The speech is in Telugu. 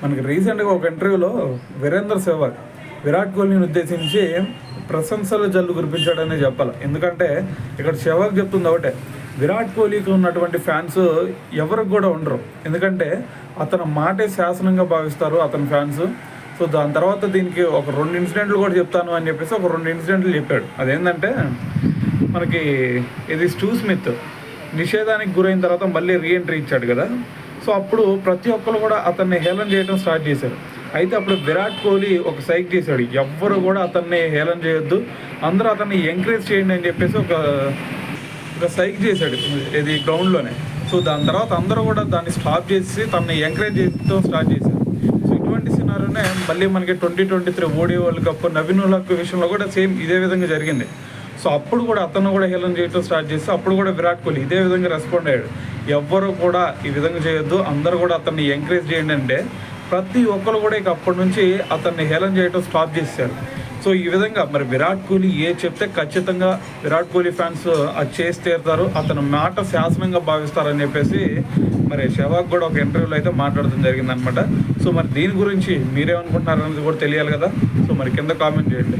మనకి రీసెంట్గా ఒక ఇంటర్వ్యూలో వీరేంద్ర సెహ్వాగ్ విరాట్ కోహ్లీని ఉద్దేశించి ప్రశంసలు జల్లు కురిపించాడని చెప్పాలి. ఎందుకంటే ఇక్కడ సెహ్వాగ్ చెప్తుంది ఒకటే, విరాట్ కోహ్లీకి ఉన్నటువంటి ఫ్యాన్స్ ఎవరికి కూడా ఉండరు. ఎందుకంటే అతని మాటే శాసనంగా భావిస్తారు అతని ఫ్యాన్స్. సో దాని తర్వాత దీనికి ఒక 2 ఇన్సిడెంట్లు కూడా చెప్తాను అని చెప్పేసి ఒక 2 ఇన్సిడెంట్లు చెప్పాడు. అదేంటంటే మనకి ఇది స్టీవ్ స్మిత్ నిషేధానికి గురైన తర్వాత మళ్ళీ రీఎంట్రీ ఇచ్చాడు కదా. సో అప్పుడు ప్రతి ఒక్కరు కూడా అతన్ని హేళన చేయడం స్టార్ట్ చేశారు. అయితే అప్పుడు విరాట్ కోహ్లీ ఒక సైక్ చేశాడు, ఎవ్వరు కూడా అతన్ని హేళన చేయొద్దు, అందరూ అతన్ని ఎంకరేజ్ చేయండి అని చెప్పేసి ఒక సైక్ చేశాడు ఇది గ్రౌండ్లోనే. సో దాని తర్వాత అందరూ కూడా దాన్ని స్టాప్ చేసి తనని ఎంకరేజ్ చేయడం స్టార్ట్ చేశారు. సో ఇటువంటి సినారీనే మళ్ళీ మనకి 2023 ఓడి వరల్డ్ కప్ నవీన్ ఉల్-హక్ విషయంలో కూడా సేమ్ ఇదే విధంగా జరిగింది. సో అప్పుడు కూడా అతను కూడా హేళన చేయడం స్టార్ట్ చేసి అప్పుడు కూడా విరాట్ కోహ్లీ ఇదే విధంగా రెస్పాండ్ అయ్యాడు, ఎవ్వరు కూడా ఈ విధంగా చేయొద్దు, అందరూ కూడా అతన్ని ఎంకరేజ్ చేయండి అంటే ప్రతి ఒక్కరు కూడా ఇక అప్పటి నుంచి అతన్ని హేళన చేయడం స్టాప్ చేశారు. సో ఈ విధంగా మరి విరాట్ కోహ్లీ ఏ చెప్తే ఖచ్చితంగా విరాట్ కోహ్లీ ఫ్యాన్స్ అది చేసి తీరుతారు, అతని మాట శాసనంగా భావిస్తారని చెప్పేసి మరి సెహ్వాగ్ కూడా ఒక ఇంటర్వ్యూలో అయితే మాట్లాడడం జరిగిందనమాట. సో మరి దీని గురించి మీరేమనుకుంటున్నారు అనేది కూడా తెలియాలి కదా. సో మరి కింద కామెంట్ చేయండి.